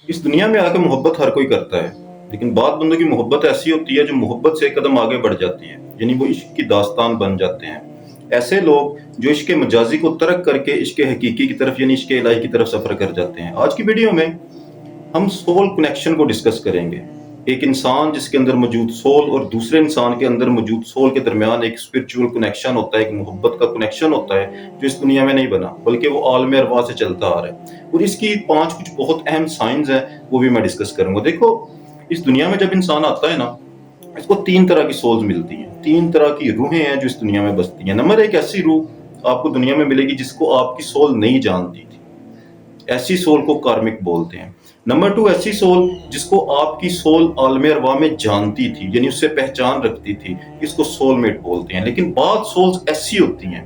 इस दुनिया में आकर मोहब्बत हर कोई करता है, लेकिन बाद बंदों की मोहब्बत ऐसी होती है जो मोहब्बत से एक कदम आगे बढ़ जाती है, यानी वो इश्क की दास्तान बन जाते हैं। ऐसे लोग जो इश्क मजाजी को तर्क करके इश्क हकीकी की तरफ यानी इश्क इलाही की तरफ सफर कर जाते हैं। आज की वीडियो में हम सोल कनेक्शन को डिस्कस करेंगे। एक इंसान जिसके अंदर मौजूद सोल और दूसरे इंसान के अंदर मौजूद सोल के दरमियान एक स्पिरिचुअल कनेक्शन होता है, एक मोहब्बत का कनेक्शन होता है जो इस दुनिया में नहीं बना, बल्कि वो आलम अरवा से चलता आ रहा है। और इसकी 5 कुछ बहुत अहम साइंस हैं, वो भी मैं डिस्कस करूंगा। देखो, इस दुनिया में जब इंसान आता है ना, इसको 3 तरह की सोल्स मिलती हैं, 3 तरह की रूहें हैं जो इस दुनिया में बसती हैं। नंबर 1 ऐसी रूह आपको दुनिया में मिलेगी जिसको आपकी सोल नहीं जानती थी, ऐसी सोल को कार्मिक बोलते हैं। नंबर 2 ऐसी सोल जिसको आपकी सोल आलम अरवा में जानती थी, यानी उससे पहचान रखती थी, इसको सोलमेट बोलते हैं। लेकिन बाद सोल्स ऐसी होती हैं,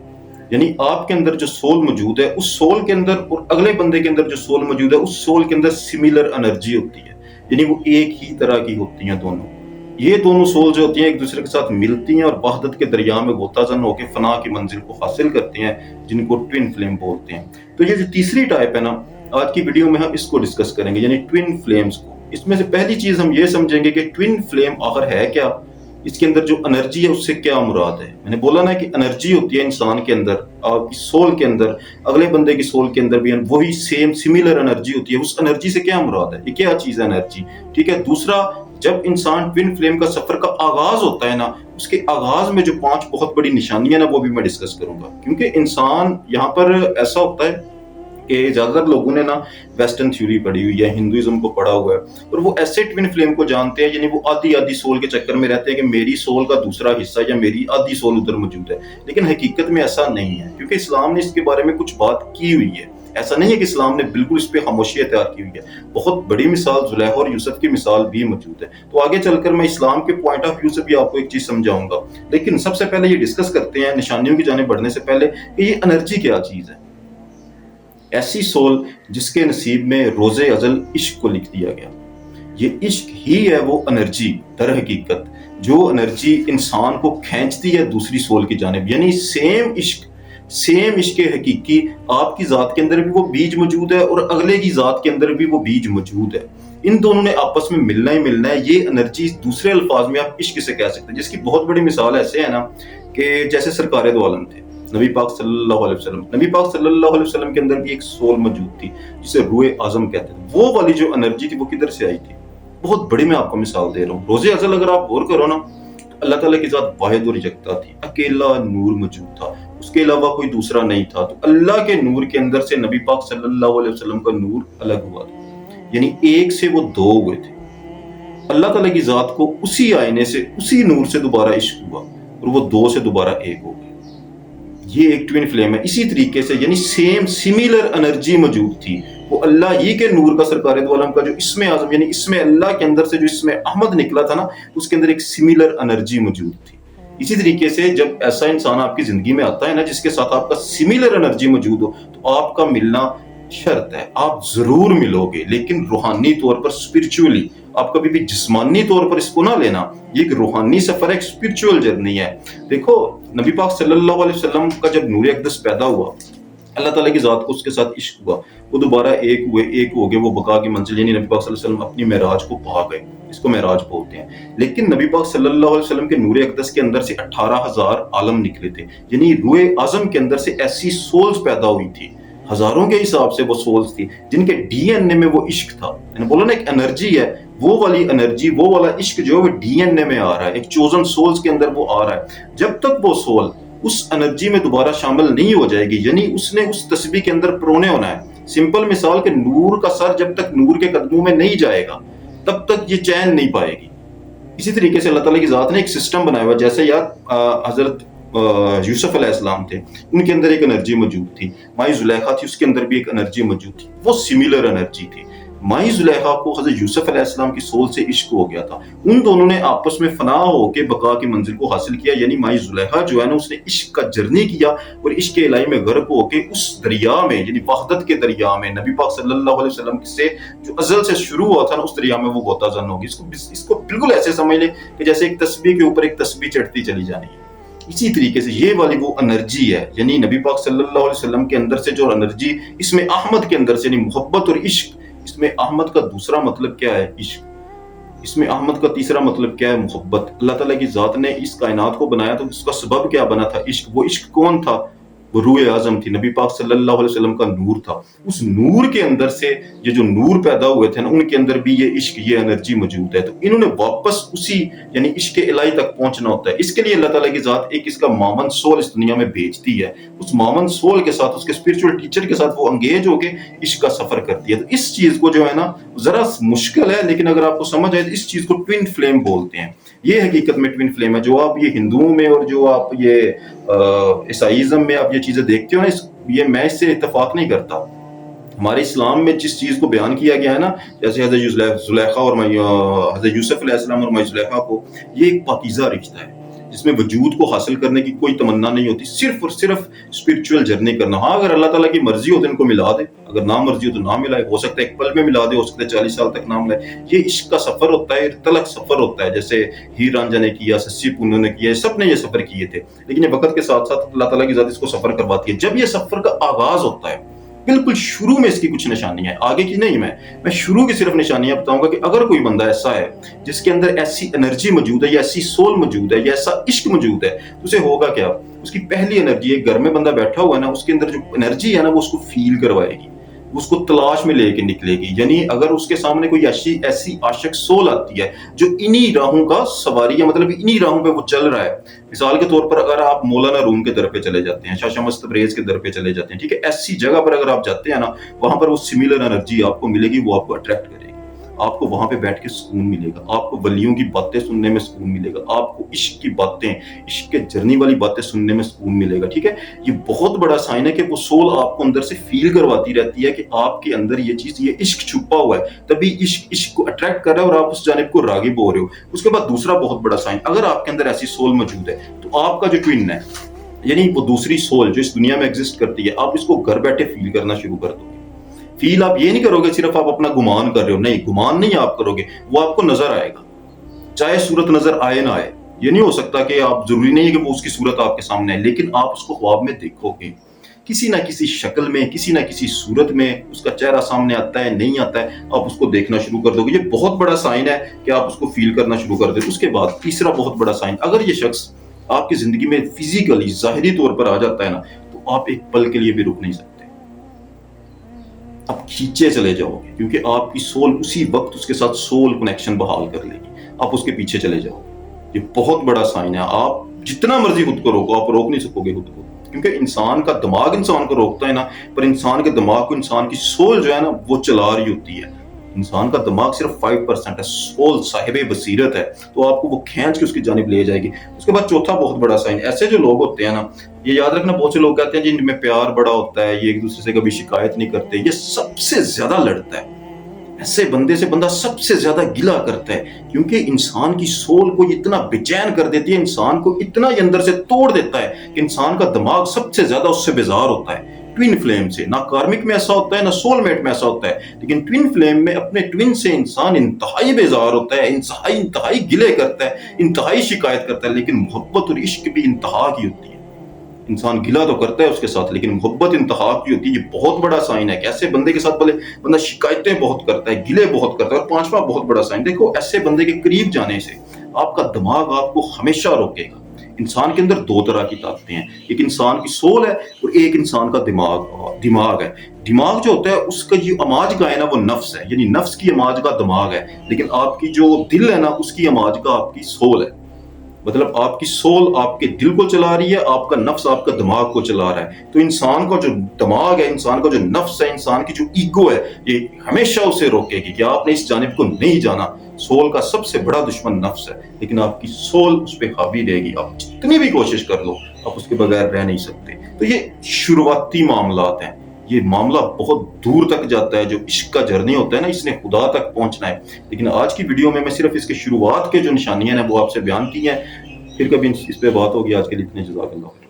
यानी आपके अंदर जो सोल मौजूद है उस सोल के अंदर और अगले बंदे के अंदर जो सोल मौजूद है उस सोल के अंदर सिमिलर एनर्जी होती है, यानी वो एक ही तरह की होती हैं दोनों। ये दोनों सोल जो होती हैं एक दूसरे के साथ मिलती हैं और वहदत के दरिया में गोताजन होकर फना की मंजिल को हासिल करती हैं, जिनको ट्विन फ्लेम बोलते हैं। तो ये जो तीसरी टाइप है ना, आज की वीडियो में हम इसको डिस्कस करेंगे, यानी ट्विन फ्लेम्स को। इसमें से पहली चीज हम ये समझेंगे कि ट्विन फ्लेम आखिर है क्या, इसके अंदर जो एनर्जी है उससे क्या मुराद है। मैंने बोला ना कि एनर्जी होती है इंसान के अंदर, आपकी सोल के अंदर, अगले बंदे की सोल के अंदर भी वही सेम सिमिलर एनर्जी होती है। उस एनर्जी से क्या मुराद है, ये क्या चीज है एनर्जी, ठीक है। दूसरा, जब इंसान ट्विन फ्लेम का सफर का आगाज होता है ना, उसके आगाज में जो 5 बहुत बड़ी निशानियां ना, वो भी मैं डिस्कस करूंगा। क्योंकि इंसान यहाँ पर ऐसा होता है कि ज्यादातर लोगों ने ना वेस्टर्न थ्योरी पढ़ी हुई है, हिंदुइज्म को पढ़ा हुआ है, और वो ऐसे ट्विन फ्लेम को जानते हैं, यानी वो आधी आधी सोल के चक्कर में रहते हैं कि मेरी सोल का दूसरा हिस्सा या मेरी आधी सोल उधर मौजूद है। लेकिन हकीकत में ऐसा नहीं है, क्योंकि इस्लाम ने इसके बारे में कुछ बात की हुई है। ऐसा नहीं है कि इस्लाम ने बिल्कुल इस पे खामोशी तैयार की हुई है। बहुत बड़ी मिसाल जुलैखा और यूसुफ की मिसाल भी मौजूद है। तो आगे चलकर मैं इस्लाम के पॉइंट ऑफ व्यू से भी आपको एक चीज समझाऊंगा, लेकिन सबसे पहले ये डिस्कस करते हैं निशानियों की जाने बढ़ने से पहले कि ये एनर्जी क्या चीज है। ऐसी सोल जिसके नसीब में रोजे अजल इश्क को लिख दिया गया, ये इश्क ही है वो एनर्जी दर हकीकत जो एनर्जी इंसान को खींचती है दूसरी सोल की जानिब, यानी सेम इश्क हकीकी आपकी जात के अंदर भी वो बीज मौजूद है और अगले की जात के अंदर भी वो बीज मौजूद है। इन दोनों ने आपस में मिलना ही मिलना है। ये एनर्जी दूसरे अल्फाज में आप इश्क से कह सकते हैं, जिसकी बहुत बड़ी मिसाल ऐसे है ना कि जैसे सरकारे दो आलम थे नबी पाक सल्लल्लाहु अलैहि वसल्लम। नबी पाक सल्लल्लाहु अलैहि वसल्लम के अंदर भी एक सोल मौजूद थी जिसे रूए आजम कहते थे। वो वाली जो एनर्जी थी वो किधर से आई थी, बहुत बड़ी मैं आपको मिसाल दे रहा हूँ। रोजे अजल अगर आप गौर करो ना, तो अल्लाह ताला की जात वाहिद और यकता थी, अकेला नूर मौजूद था, उसके अलावा कोई दूसरा नहीं था। तो अल्लाह के नूर के अंदर से नबी पाक सल्लल्लाहु अलैहि वसल्लम का नूर अलग हुआ था, यानी एक से वो 2 हुए थे। अल्लाह ताला की जात को उसी आईने से, उसी नूर से दोबारा इश्क हुआ और वो 2 से दोबारा 1 हो गए। ये एक ट्विन फ्लेम है। इसी तरीके से यानी सेम सिमिलर एनर्जी मौजूद थी, वो अल्लाह ही के नूर का सरकार दो आलम का जो इसमें आजम यानी इसमें अल्लाह के अंदर से जो इसमें अहमद निकला था ना, उसके अंदर एक सिमिलर एनर्जी मौजूद थी। इसी तरीके से जब ऐसा इंसान आपकी जिंदगी में आता है ना जिसके साथ आपका सिमिलर एनर्जी मौजूद हो, तो आपका मिलना शर्त है, आप जरूर मिलोगे, लेकिन रूहानी तौर पर, स्पिरिचुअली। आप कभी भी जिस्मानी तौर पर इसको ना लेना, ये एक रूहानी सफर है, एक स्पिरिचुअल जर्नी है। देखो, नबी पाक सल्लल्लाहु अलैहि वसल्लम का जब नूर अक़दस पैदा हुआ, अल्लाह ताला की जात को उसके साथ इश्क हुआ, वो दोबारा एक हो गए, वो बका की मंजिल यानी नबी पाक सल्लल्लाहु अलैहि वसल्लम अपनी मेराज को पा गए, इसको मेराज बोलते हैं। लेकिन नबी पाक सल्लल्लाहु अलैहि वसल्लम के नूर अक़दस के अंदर से 18,000 आलम निकले थे, यानी रूए आजम के अंदर से ऐसी सोल्स पैदा हुई थी, हजारों के हिसाब से वो सोल्स थी जिनके डीएनए में वो इश्क था। मैंने बोला ना, एक एनर्जी है, वो वाली एनर्जी, वो वाला इश्क जो है वो डीएनए में आ रहा है, एक चोजन सोल्स के अंदर वो आ रहा है। जब तक वो सोल उस एनर्जी में दोबारा शामिल नहीं हो जाएगी, यानी उसने उस तस्बीह के अंदर प्रोने होना है। सिंपल मिसाल के नूर का सर जब तक नूर के कदमों में नहीं जाएगा तब तक ये चैन नहीं पाएगी। इसी तरीके से अल्लाह ताला की जात ने एक सिस्टम बनाया हुआ, जैसे यार हजरत यूसुफ अलैहिस्सलाम थे, उनके अंदर एक एनर्जी मौजूद थी, माई जुलैखा थी, उसके अंदर भी एक एनर्जी मौजूद थी, वो सिमिलर एनर्जी थी। माई जुलैखा को हजरत यूसुफ अलैहिस्सलाम की सोल से इश्क हो गया था, उन दोनों ने आपस में फना होकर बका की मंजिल को हासिल किया, यानी माई जुलैखा जो है ना, उसने इश्क का जर्नी किया और इश्क के इलाही में गर्क होकर उस दरिया में, यानी वहदत के दरिया में, नबी पाक सल्लल्लाहु अलैहि वसल्लम से जो अजल से शुरू हुआ था ना, उस दरिया में वो गोताजन होगी। इसको बिल्कुल ऐसे समझ ले कि जैसे एक तस्बीह के ऊपर एक तस्बीह चढ़ती चली जानी है। इसी तरीके से ये वाली वो एनर्जी है, यानी नबी पाक सल्लल्लाहु अलैहि वसल्लम के अंदर से जो एनर्जी इसमें अहमद के अंदर से, यानी मोहब्बत और इश्क اس میں احمد کا دوسرا مطلب کیا ہے؟ عشق. اس میں احمد کا تیسرا مطلب کیا ہے؟ محبت. اللہ تعالیٰ کی ذات نے اس کائنات کو بنایا تو اس کا سبب کیا بنا تھا؟ عشق. وہ عشق کون تھا؟ وہ روح اعظم تھی، نبی پاک صلی اللہ علیہ وسلم کا نور تھا. اس نور کے اندر سے یہ جو نور پیدا ہوئے تھے نا، ان کے اندر بھی یہ عشق، یہ انرجی موجود ہے. تو انہوں نے واپس اسی یعنی عشق الہی تک پہنچنا ہوتا ہے. اس کے لیے اللہ تعالیٰ کی ذات ایک اس کا مامن سول اس دنیا میں بھیجتی ہے. اس مامن سول کے ساتھ، اس کے اسپرچول ٹیچر کے ساتھ وہ انگیج ہو کے عشق کا سفر کرتی ہے. تو اس چیز کو جو ہے نا ذرا مشکل ہے، لیکن اگر آپ کو سمجھ آئے تو اس چیز کو ٹوین فلیم بولتے ہیں. یہ حقیقت میں ٹوین فلیم ہے. جو آپ یہ ہندوؤں میں اور جو آپ یہ عیسائیزم میں آپ یہ چیزیں دیکھتے ہو نا، یہ میں اس سے اتفاق نہیں کرتا. ہمارے اسلام میں جس چیز کو بیان کیا گیا ہے نا، جیسے حضرت زلیخا اور حضرت یوسف علیہ السلام اور زلیخا کو، یہ ایک پاکیزہ رشتہ ہے جس میں وجود کو حاصل کرنے کی کوئی تمنا نہیں ہوتی، صرف اور صرف اسپرچول جرنی کرنا. ہاں اگر اللہ تعالیٰ کی مرضی ہو تو ان کو ملا دے، اگر نہ مرضی ہو تو نہ ملائے. ہو سکتا ہے ایک پل میں ملا دے، ہو سکتا ہے 40 سال تک نہ ملائے. یہ عشق کا سفر ہوتا ہے، تلک سفر ہوتا ہے. جیسے ہیر رانجھا نے کیا، سسی پونو نے کیا، سب نے یہ سفر کیے تھے. لیکن یہ وقت کے ساتھ ساتھ اللہ تعالیٰ کی ذات اس کو سفر کرواتی ہے. جب یہ سفر کا آغاز ہوتا ہے، بالکل شروع میں اس کی کچھ نشانیاں ہیں، آگے کی نہیں. میں شروع کی صرف نشانیاں بتاؤں گا کہ اگر کوئی بندہ ایسا ہے جس کے اندر ایسی انرجی موجود ہے، یا ایسی سول موجود ہے، یا ایسا عشق موجود ہے، تو اسے ہوگا کیا؟ اس کی پہلی انرجی، ایک گھر میں بندہ بیٹھا ہوا ہے نا، اس کے اندر جو انرجی ہے نا، وہ اس کو فیل کروائے گی، اس کو تلاش میں لے کے نکلے گی. یعنی اگر اس کے سامنے کوئی ایسی عاشق سول آتی ہے جو انہی راہوں کا سواری ہے، مطلب انہی راہوں پہ وہ چل رہا ہے. مثال کے طور پر اگر آپ مولانا روم کے در پہ چلے جاتے ہیں، شاہ شمس تبریز کے در پہ چلے جاتے ہیں، ٹھیک ہے، ایسی جگہ پر اگر آپ جاتے ہیں نا، وہاں پر وہ سملر انرجی آپ کو ملے گی، وہ آپ کو اٹریکٹ کرے گی. آپ کو وہاں پہ بیٹھ کے سکون ملے گا، آپ کو ولیوں کی باتیں سننے میں سکون ملے گا، آپ کو عشق کی باتیں، عشق کے جرنی والی باتیں سننے میں سکون ملے گا. ٹھیک ہے، یہ بہت بڑا سائن ہے کہ وہ سول آپ کو اندر سے فیل کرواتی رہتی ہے کہ آپ کے اندر یہ چیز، یہ عشق چھپا ہوا ہے. تبھی عشق کو اٹریکٹ کر رہا ہے اور آپ اس جانب کو راغب ہو رہے ہو. اس کے بعد دوسرا بہت بڑا سائن، اگر آپ کے اندر ایسی سول موجود ہے تو آپ کا جو ٹوین ہے، یعنی وہ دوسری سول جو اس دنیا میں ایگزسٹ کرتی ہے، آپ اس کو گھر بیٹھے فیل کرنا شروع کر دو گے. فیل آپ یہ نہیں کرو گے صرف آپ اپنا گمان کر رہے ہو، نہیں، گمان نہیں آپ کرو گے، وہ آپ کو نظر آئے گا، چاہے صورت نظر آئے نہ آئے. یہ نہیں ہو سکتا کہ آپ، ضروری نہیں ہے کہ وہ اس کی صورت آپ کے سامنے ہے، لیکن آپ اس کو خواب میں دیکھو گے کسی نہ کسی شکل میں، کسی نہ کسی صورت میں. اس کا چہرہ سامنے آتا ہے، نہیں آتا ہے، آپ اس کو دیکھنا شروع کر دو گے. یہ بہت بڑا سائن ہے کہ آپ اس کو فیل کرنا شروع کر دیں. اس کے بعد تیسرا بہت بڑا سائن، اگر یہ شخص آپ کی زندگی میں فزیکلی، ظاہری طور پر آ جاتا ہے نا، تو آپ ایک پل کے لیے بھی رک نہیں سکتے، آپ کھینچے چلے جاؤ گے، کیونکہ آپ کی سول اسی وقت اس کے ساتھ سول کنیکشن بحال کر لے گی، آپ اس کے پیچھے چلے جاؤ. یہ بہت بڑا سائن ہے. آپ جتنا مرضی خود کو روکو، آپ روک نہیں سکو گے خود کو، کیونکہ انسان کا دماغ انسان کو روکتا ہے نا، پر انسان کے دماغ کو انسان کی سول جو ہے نا وہ چلا رہی ہوتی ہے. انسان کا دماغ صرف 5% ہے، سول صاحب بصیرت ہے، تو آپ کو وہ کھینچ کے اس کی جانب لے جائے گی. اس کے بعد چوتھا بہت بڑا سائن، ایسے جو لوگ ہوتے ہیں نا، یہ یاد رکھنا، بہت سے لوگ کہتے ہیں جن میں پیار بڑا ہوتا ہے، یہ ایک دوسرے سے کبھی شکایت نہیں کرتے، یہ سب سے زیادہ لڑتا ہے. ایسے بندے سے بندہ سب سے زیادہ گلا کرتا ہے، کیونکہ انسان کی سول کو اتنا بے چین کر دیتی ہے، انسان کو اتنا اندر سے توڑ دیتا ہے کہ انسان کا دماغ سب سے زیادہ اس سے بیزار ہوتا ہے. ٹوین فلیم سے، نہ کارمک میں ایسا ہوتا ہے، نہ سول میٹ میں ایسا ہوتا ہے، لیکن ٹوین فلیم میں اپنے ٹوین سے انسان انتہائی بیزار ہوتا ہے، انتہائی گلے کرتا ہے، انتہائی شکایت کرتا ہے. لیکن محبت اور عشق بھی انتہا کی ہوتی ہے. انسان گلا تو کرتا ہے اس کے ساتھ، لیکن محبت انتہا کی ہوتی ہے. یہ بہت بڑا سائن ہے کہ ایسے بندے کے ساتھ بھلے بندہ شکایتیں بہت کرتا ہے، گلے بہت کرتا ہے. اور پانچواں بہت بڑا سائن دیکھو، ایسے بندے کے قریب جانے سے آپ کا دماغ آپ کو ہمیشہ روکے گا. انسان کے اندر دو طرح کی طاقتیں ہیں، ایک انسان کی سول ہے اور ایک انسان کا دماغ ہے. دماغ جو ہوتا ہے اس کا جو اماج کا ہے نا، وہ نفس ہے، یعنی نفس کی اماج کا دماغ ہے. لیکن آپ کی جو دل ہے نا، اس کی اماج کا آپ کی سول ہے. مطلب آپ کی سول آپ کے دل کو چلا رہی ہے، آپ کا نفس آپ کا دماغ کو چلا رہا ہے. تو انسان کا جو دماغ ہے، انسان کا جو نفس ہے، انسان کی جو ایگو ہے، یہ ہمیشہ اسے روکے گی کہ آپ نے اس جانب کو نہیں جانا. سول کا سب سے بڑا دشمن نفس ہے، لیکن آپ کی سول اس پہ حاوی رہے گی. آپ جتنی بھی کوشش کر لو، آپ اس کے بغیر رہ نہیں سکتے. تو یہ شروعاتی معاملات ہیں. یہ معاملہ بہت دور تک جاتا ہے. جو عشق کا جرنی ہوتا ہے نا، اس نے خدا تک پہنچنا ہے. لیکن آج کی ویڈیو میں صرف اس کے شروعات کے جو نشانیاں ہیں وہ آپ سے بیان کی ہیں. پھر کبھی اس پہ بات ہوگی. آج کے لیے اتنے، جزاک اللہ.